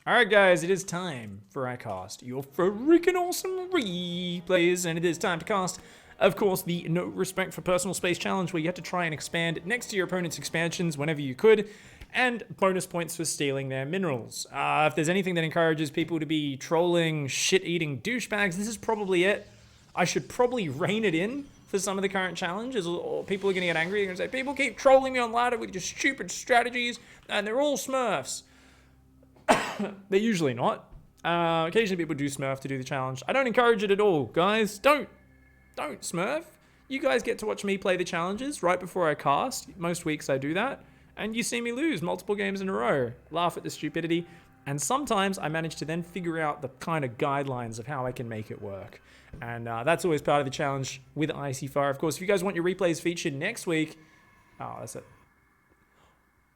Alright guys, it is time for I cast your freaking awesome replays, and it is time to cast, of course, the No Respect for Personal Space challenge, where you have to try and expand next to your opponent's expansions whenever you could, and bonus points for stealing their minerals. If there's anything that encourages people to be trolling, shit-eating douchebags, this is probably it. I should probably rein it in for some of the current challenges, or people are going to get angry. They're going to say, people keep trolling me on ladder with just stupid strategies, and they're all smurfs. They're usually not. Occasionally people do smurf to do the challenge. I don't encourage it at all, guys. Don't smurf. You guys get to watch me play the challenges right before I cast. Most weeks I do that. And you see me lose multiple games in a row. Laugh at the stupidity. And sometimes I manage to then figure out the kind of guidelines of how I can make it work. And that's always part of the challenge with Icyfar. Of course, if you guys want your replays featured next week... Oh, that's it.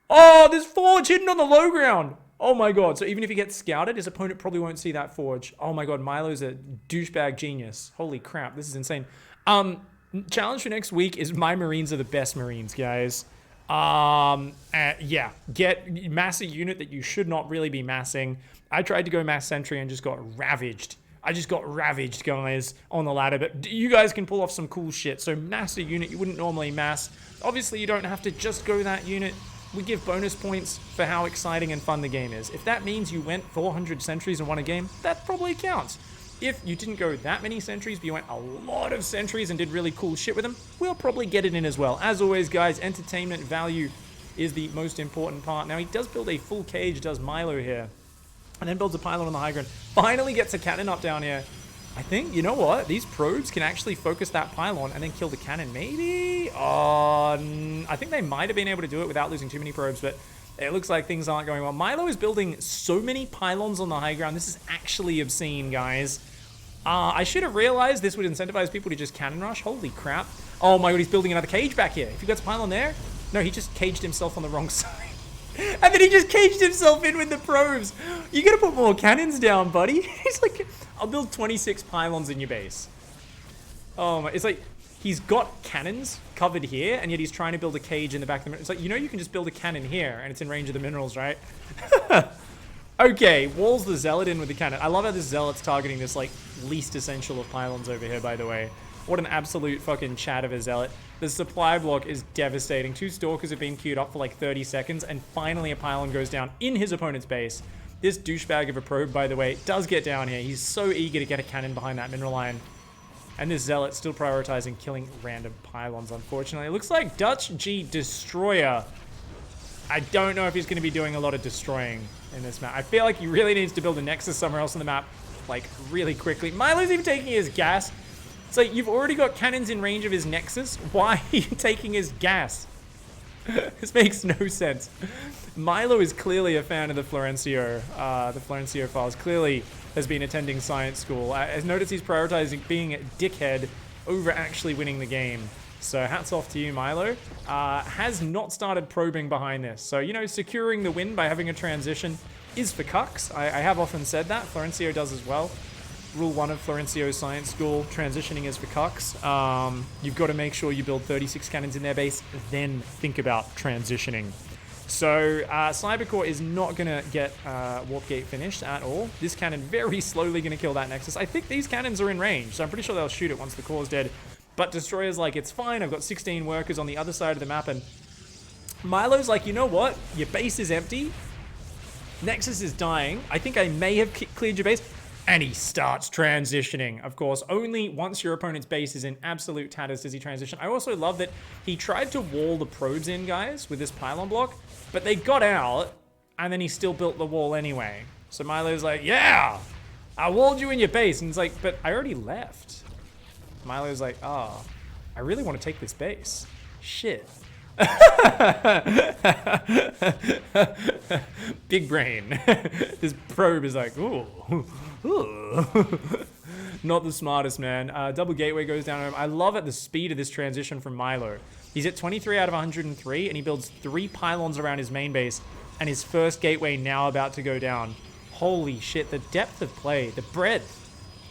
Oh, there's Forge hidden on the low ground. Oh my god, so even if he gets scouted, his opponent probably won't see that Forge. Oh my god, Milo's a douchebag genius. Holy crap, this is insane. Challenge for next week is my Marines are the best Marines, guys. Yeah, get mass a unit that you should not really be massing. I tried to go mass sentry and just got ravaged. I just got ravaged, guys, on the ladder, but you guys can pull off some cool shit. So mass a unit you wouldn't normally mass. Obviously, you don't have to just go that unit. We give bonus points for how exciting and fun the game is. If that means you went 400 sentries and won a game, that probably counts. If you didn't go that many sentries, but you went a lot of sentries and did really cool shit with them, we'll probably get it in as well. As always, guys, entertainment value is the most important part. Now, he does build a full cage, does Milo here, and then builds a pylon on the high ground. Finally gets a cannon up down here. I think, you know what? These probes can actually focus that pylon and then kill the cannon, maybe? I think they might have been able to do it without losing too many probes, but it looks like things aren't going well. Milo is building so many pylons on the high ground. This is actually obscene, guys. I should have realized this would incentivize people to just cannon rush. Holy crap. Oh my god, he's building another cage back here. If you got a pylon there? No, he just caged himself on the wrong side. And then he just caged himself in with the probes. You gotta put more cannons down, buddy. He's like, I'll build 26 pylons in your base. Oh my, it's like, he's got cannons covered here, and yet he's trying to build a cage in the back of the... It's like, you know you can just build a cannon here, and it's in range of the minerals, right? Okay, walls the zealot in with the cannon. I love how this zealot's targeting this, like, least essential of pylons over here, by the way. What an absolute fucking chat of a zealot. The supply block is devastating. 2 stalkers have been queued up for like 30 seconds, and finally a pylon goes down in his opponent's base. This douchebag of a probe, by the way, does get down here. He's so eager to get a cannon behind that mineral line. And this zealot still prioritizing killing random pylons, unfortunately. It looks like Dutch G Destroyer. I don't know if he's going to be doing a lot of destroying in this map. I feel like he really needs to build a nexus somewhere else on the map, like, really quickly. Milo's even taking his gas. It's like, you've already got cannons in range of his nexus. Why are you taking his gas? This makes no sense. Milo is clearly a fan of the Florencio files. Clearly has been attending science school. Has noticed he's prioritizing being a dickhead over actually winning the game. So hats off to you, Milo. Has not started probing behind this. So, you know, securing the win by having a transition is for cucks. I have often said that. Florencio does as well. Rule 1 of Florencio's science school, transitioning is for cucks. You've got to make sure you build 36 cannons in their base, then think about transitioning. So, Cybercore is not going to get Warp Gate finished at all. This cannon very slowly going to kill that Nexus. I think these cannons are in range, so I'm pretty sure they'll shoot it once the core's dead. But Destroyer's like, it's fine, I've got 16 workers on the other side of the map, and Milo's like, you know what? Your base is empty. Nexus is dying. I think I may have cleared your base. And he starts transitioning. Of course, only once your opponent's base is in absolute tatters does he transition. I also love that he tried to wall the probes in, guys, with this pylon block, but they got out, and then he still built the wall anyway. So Milo's like, yeah, I walled you in your base. And he's like, but I already left. Milo's like, oh, I really want to take this base. Shit. Big brain. This probe is like, ooh. Not the smartest, man. Double gateway goes down. I love at the speed of this transition from Milo. He's at 23 out of 103, and he builds 3 pylons around his main base, and his first gateway now about to go down. Holy shit, the depth of play, the breadth.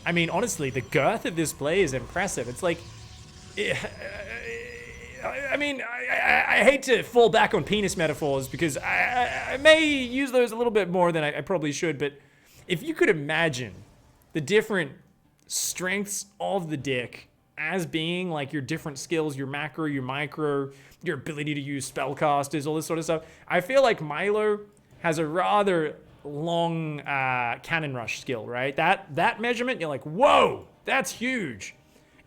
I mean, honestly, the girth of this play is impressive. It's like... I mean, I hate to fall back on penis metaphors because I may use those a little bit more than I probably should, but if you could imagine the different strengths of the dick as being like your different skills, your macro, your micro, your ability to use spellcasters, all this sort of stuff, I feel like Milo has a rather long cannon rush skill, right? That measurement, you're like, whoa, that's huge.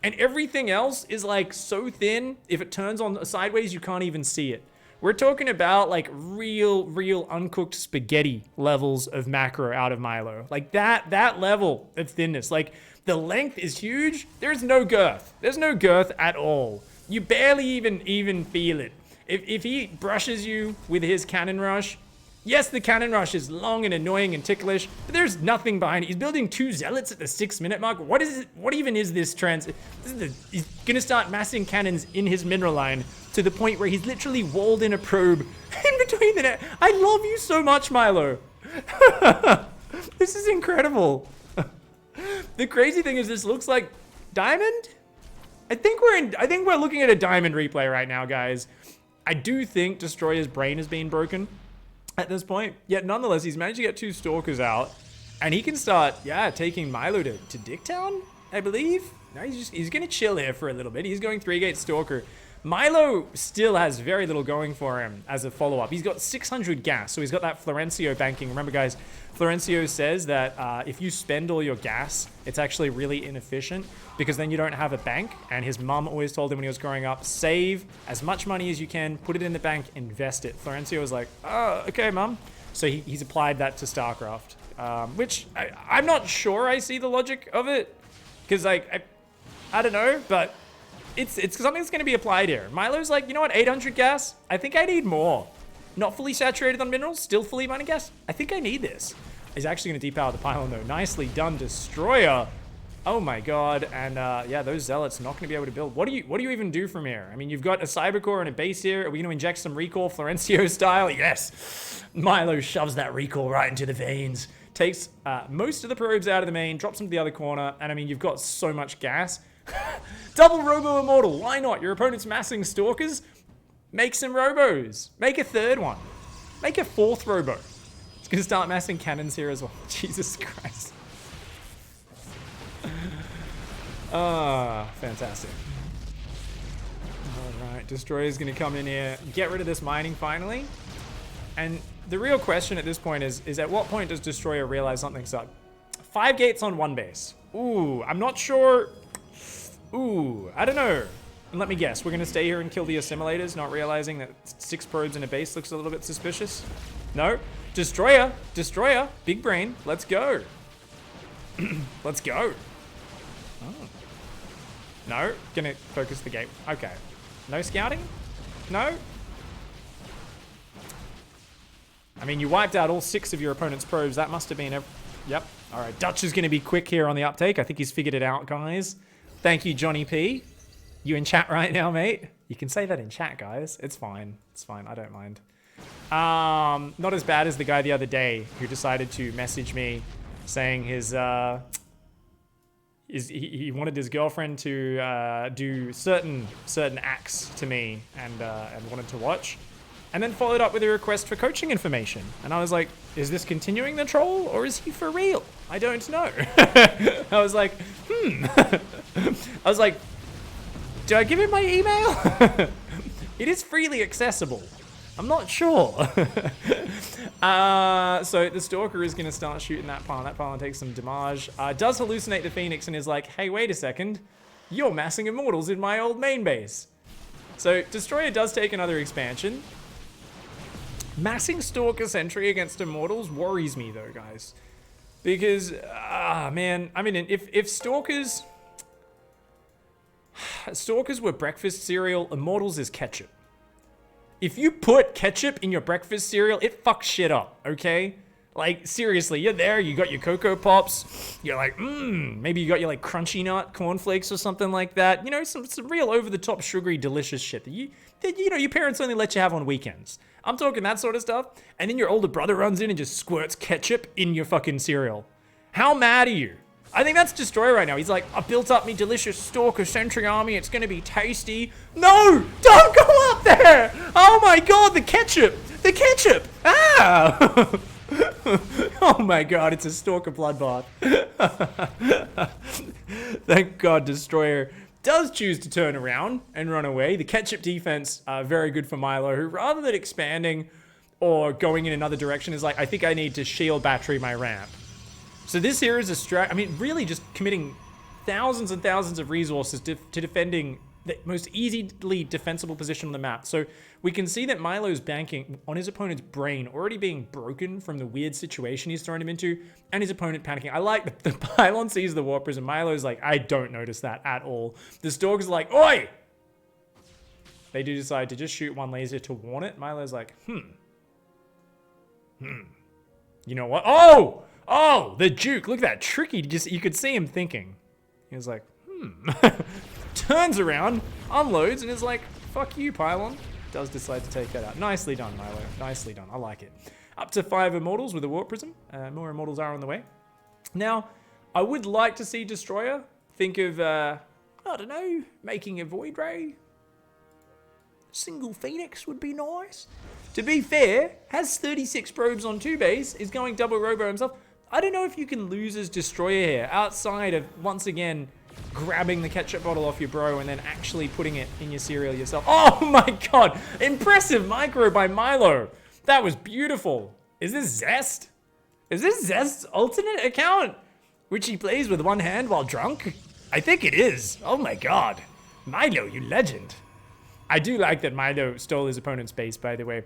And everything else is like so thin, if it turns on sideways, you can't even see it. We're talking about like real uncooked spaghetti levels of macro out of Milo. Like that level of thinness. Like the length is huge. There's no girth. There's no girth at all. You barely even feel it. If he brushes you with his cannon rush, yes, the cannon rush is long and annoying and ticklish, but there's nothing behind it. He's building 2 zealots at the 6-minute mark. What is it? What even is this he's gonna start massing cannons in his mineral line to the point where he's literally walled in a probe in between the net. I love you so much, Milo. This is incredible. The crazy thing is this looks like Diamond? I think we're looking at a Diamond replay right now, guys. I do think Destroyer's brain has been broken at this point, yet nonetheless, he's managed to get 2 Stalkers out, and he can start, taking Milo to Dicktown, I believe. No, he's gonna chill here for a little bit. He's going 3-gate Stalker. Milo still has very little going for him as a follow-up. He's got 600 gas, so he's got that Florencio banking. Remember, guys, Florencio says that if you spend all your gas, it's actually really inefficient because then you don't have a bank. And his mum always told him when he was growing up, save as much money as you can, put it in the bank, invest it. Florencio was like, oh, okay, mum. So he's applied that to StarCraft, which I'm not sure I see the logic of it because, like, I don't know, but it's something that's going to be applied here. Milo's like, you know what, 800 gas? I think I need more. Not fully saturated on minerals, still fully mining gas. I think I need this. He's actually going to depower the pylon, though. Nicely done, Destroyer. Oh my god. And yeah, those zealots not going to be able to build. What do you even do from here? I mean, you've got a cybercore and a base here. Are we going to inject some recall Florencio style? Yes. Milo shoves that recall right into the veins. Takes most of the probes out of the main, drops them to the other corner. And I mean, you've got so much gas. Double Robo Immortal. Why not? Your opponent's massing Stalkers. Make some Robos. Make a 3rd one. Make a 4th Robo. It's going to start massing cannons here as well. Jesus Christ. Fantastic. Alright, Destroyer's going to come in here, get rid of this mining finally. And the real question at this point is at what point does Destroyer realize something's up? 5 gates on 1 base. Ooh, I'm not sure. Ooh, I don't know. And let me guess, we're going to stay here and kill the assimilators, not realizing that 6 probes in a base looks a little bit suspicious? No? Destroyer, big brain, let's go. Let's go. Oh. No, gonna focus the gate. Okay. No scouting? No? I mean, you wiped out all 6 of your opponent's probes. That must have been yep. All right, Dutch is gonna be quick here on the uptake. I think he's figured it out, guys. Thank you, Johnny P. You in chat right now, mate? You can say that in chat, guys. It's fine. It's fine. I don't mind. Not as bad as the guy the other day who decided to message me saying he wanted his girlfriend to do certain acts to me and wanted to watch, and then followed up with a request for coaching information. And I was like, is this continuing the troll or is he for real? I don't know. I was like, I was like, do I give him my email? It is freely accessible. I'm not sure. So the Stalker is going to start shooting that pylon. That pylon takes some damage. Does hallucinate the Phoenix and is like, hey, wait a second. You're massing Immortals in my old main base. So Destroyer does take another expansion. Massing Stalker Sentry against Immortals worries me though, guys. Because, man, I mean, if Stalkers were breakfast cereal, Immortals is ketchup. If you put ketchup in your breakfast cereal, it fucks shit up, okay? Like, seriously, you're there, you got your Cocoa Pops, you're like, maybe you got your, like, Crunchy Nut cornflakes or something like that. You know, some real over-the-top sugary, delicious shit that you know, your parents only let you have on weekends. I'm talking that sort of stuff. And then your older brother runs in and just squirts ketchup in your fucking cereal. How mad are you? I think that's Destroyer right now. He's like, I built up me delicious Stalker Sentry army. It's going to be tasty. No! Don't go up there! Oh my god, the ketchup! The ketchup! Ah! Oh my god, it's a Stalker bloodbath. Thank god Destroyer does choose to turn around and run away. The ketchup defense, very good for Milo, who rather than expanding or going in another direction is like, I think I need to shield battery my ramp. So this here is a strat. I mean, really just committing thousands and thousands of resources to defending the most easily defensible position on the map. So we can see that Milo's banking on his opponent's brain already being broken from the weird situation he's thrown him into, and his opponent panicking. I like that the pylon sees the Warp Prism. Milo's like, I don't notice that at all. The Stalker's like, oi! They do decide to just shoot one laser to warn it. Milo's like, you know what? Oh! Oh, the Duke. Look at that. Tricky. You could see him thinking. He was like, Turns around, unloads, and is like, fuck you, Pylon. Does decide to take that out. Nicely done, Milo. Nicely done. I like it. Up to 5 Immortals with a Warp Prism. More Immortals are on the way. Now, I would like to see Destroyer think of, I don't know, making a Void Ray. Single Phoenix would be nice. To be fair, has 36 probes on 2 base, is going double robo himself. I don't know if you can lose as Destroyer here, outside of, once again, grabbing the ketchup bottle off your bro and then actually putting it in your cereal yourself. Oh my god! Impressive micro by Milo! That was beautiful. Is this Zest? Is this Zest's alternate account? Which he plays with one hand while drunk? I think it is. Oh my god. Milo, you legend. I do like that Milo stole his opponent's base, by the way.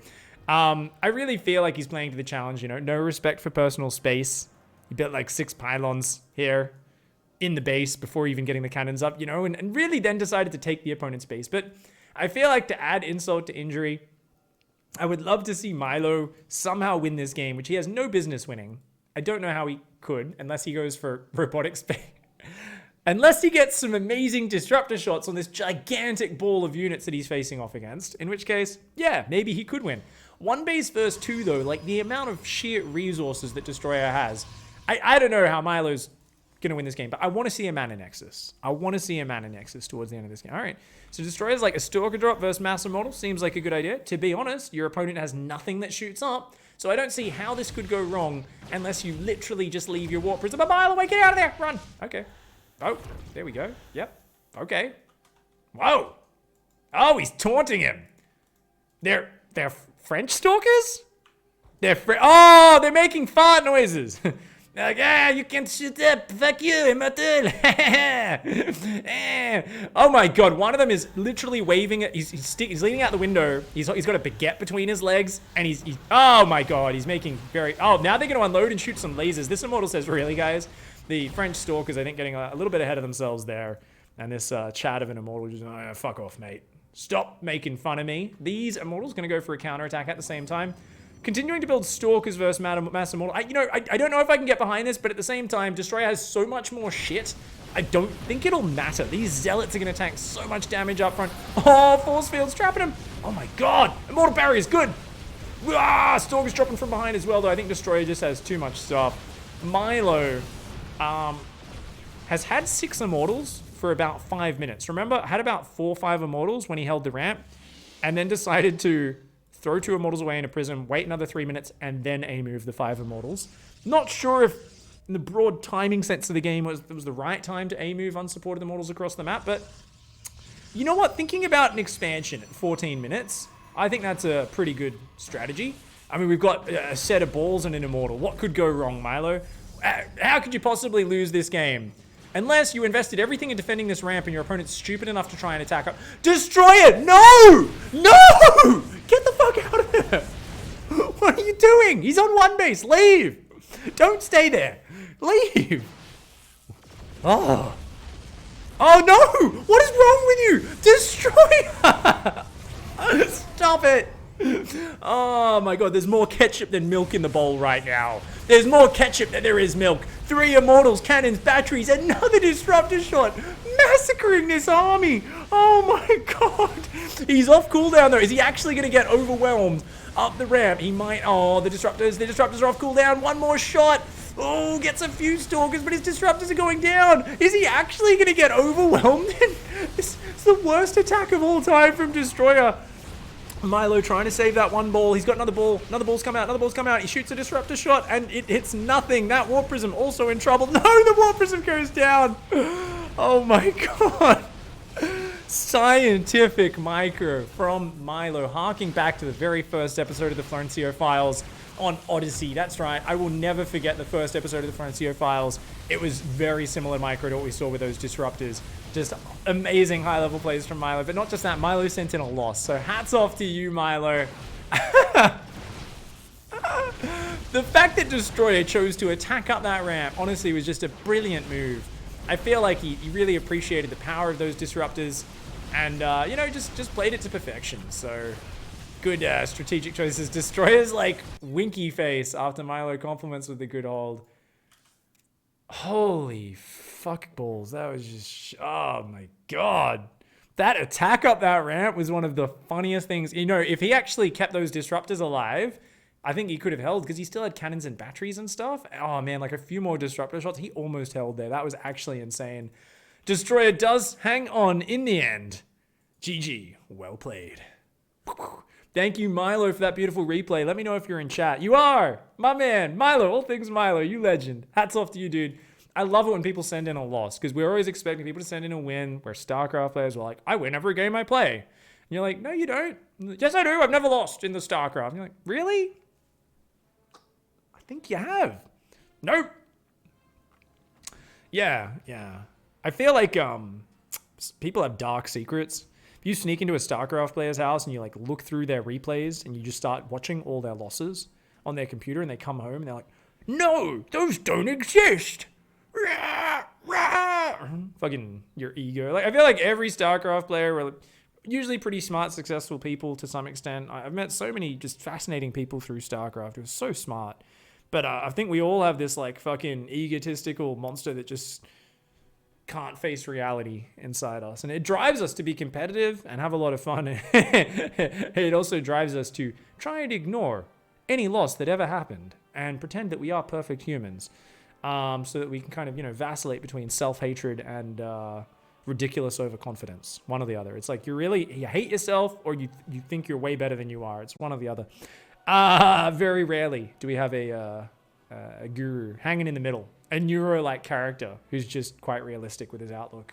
I really feel like he's playing to the challenge, you know, no respect for personal space. He built like 6 pylons here in the base before even getting the cannons up, you know, and really then decided to take the opponent's base. But I feel like to add insult to injury, I would love to see Milo somehow win this game, which he has no business winning. I don't know how he could, unless he goes for robotic space. Unless he gets some amazing disruptor shots on this gigantic ball of units that he's facing off against, in which case, yeah, maybe he could win. 1 base versus 2, though, like the amount of sheer resources that Destroyer has, I don't know how Milo's going to win this game, but I want to see a Mana Nexus. I want to see a Mana Nexus towards the end of this game. All right, so Destroyer's like a Stalker drop versus Mass Immortal. Seems like a good idea. To be honest, your opponent has nothing that shoots up, so I don't see how this could go wrong unless you literally just leave your Warp Prism a mile away. Get out of there! Run! Okay. Oh, there we go. Yep. Okay. Whoa! Oh, he's taunting him. They're French Stalkers? They're making fart noises. Like, you can't shoot up. Fuck you, immortal. Oh my god, one of them is literally waving it. He's leaning out the window. He's got a baguette between his legs, and he's oh my god, he's making very. Oh, now they're gonna unload and shoot some lasers. This Immortal says, really, guys? The French Stalkers, I think, getting a little bit ahead of themselves there, and this chat of an Immortal just, fuck off, mate. Stop making fun of me. These Immortals gonna go for a counterattack at the same time. Continuing to build Stalkers versus Mass Immortal. I don't know if I can get behind this, but at the same time, Destroyer has so much more shit. I don't think it'll matter. These Zealots are going to tank so much damage up front. Oh, Force Field's trapping him. Oh my god. Immortal Barrier's good. Stalker's dropping from behind as well, though. I think Destroyer just has too much stuff. Milo has had 6 Immortals for about 5 minutes. Remember, had about 4 or 5 Immortals when he held the ramp, and then decided to throw 2 Immortals away in a prism, wait another 3 minutes, and then A-move the 5 Immortals. Not sure if, in the broad timing sense of the game, it was the right time to A-move unsupported Immortals across the map, but you know what? Thinking about an expansion at 14 minutes, I think that's a pretty good strategy. I mean, we've got a set of balls and an Immortal. What could go wrong, Milo? How could you possibly lose this game? Unless you invested everything in defending this ramp and your opponent's stupid enough to try and attack up. Destroy it! No! No! Get the fuck out of there! What are you doing? He's on 1 base. Leave! Don't stay there. Leave! Oh. Oh no! What is wrong with you? Destroy! Stop it! Oh my god, there's more ketchup than milk in the bowl right now. There's more ketchup than there is milk. 3 Immortals, cannons, batteries, another disruptor shot. Massacring this army. Oh my god. He's off cooldown though. Is he actually going to get overwhelmed up the ramp? He might. Oh, the disruptors are off cooldown. 1 more shot. Oh, gets a few stalkers, but his disruptors are going down. Is he actually going to get overwhelmed? It's the worst attack of all time from Destroyer. Milo trying to save that one ball. He's got another ball. Another ball's come out. Another ball's come out. He shoots a disruptor shot, and it hits nothing. That Warp Prism also in trouble. No, the Warp Prism goes down. Oh my god. Scientific micro from Milo, harking back to the very first episode of the Florencio Files on Odyssey. That's right. I will never forget the first episode of the Florencio Files. It was very similar micro to what we saw with those disruptors. Just amazing high-level plays from Milo. But not just that, Milo sent in a loss. So hats off to you, Milo. The fact that Destroyer chose to attack up that ramp, honestly, was just a brilliant move. I feel like he really appreciated the power of those disruptors and, you know, just played it to perfection. So good strategic choices. Destroyer's like winky face after Milo compliments with the good hold. Holy fuck balls. That was just, oh my god. That attack up that ramp was one of the funniest things. You know, if he actually kept those disruptors alive, I think he could have held because he still had cannons and batteries and stuff. Oh man, like a few more disruptor shots. He almost held there. That was actually insane. Destroyer does hang on in the end. GG. Well played. Thank you, Milo, for that beautiful replay. Let me know if you're in chat. You are! My man, Milo, all things Milo, you legend. Hats off to you, dude. I love it when people send in a loss, because we're always expecting people to send in a win, where StarCraft players are like, I win every game I play. And you're like, no, you don't. Yes, I do. I've never lost in the StarCraft. And you're like, really? I think you have. Nope. Yeah. I feel like people have dark secrets. If you sneak into a StarCraft player's house and you like look through their replays and you just start watching all their losses on their computer and they come home and they're like, no, those don't exist. Rah, rah. Fucking your ego. Like I feel like every StarCraft player are usually pretty smart, successful people to some extent. I've met so many just fascinating people through StarCraft. It was so smart. But I think we all have this like fucking egotistical monster that just can't face reality inside us. And it drives us to be competitive and have a lot of fun. It also drives us to try and ignore any loss that ever happened and pretend that we are perfect humans. So that we can kind of, you know, vacillate between self-hatred and ridiculous overconfidence. One or the other. It's like you hate yourself or you think you're way better than you are. It's one or the other. Very rarely do we have a guru hanging in the middle. A neuro-like character who's just quite realistic with his outlook.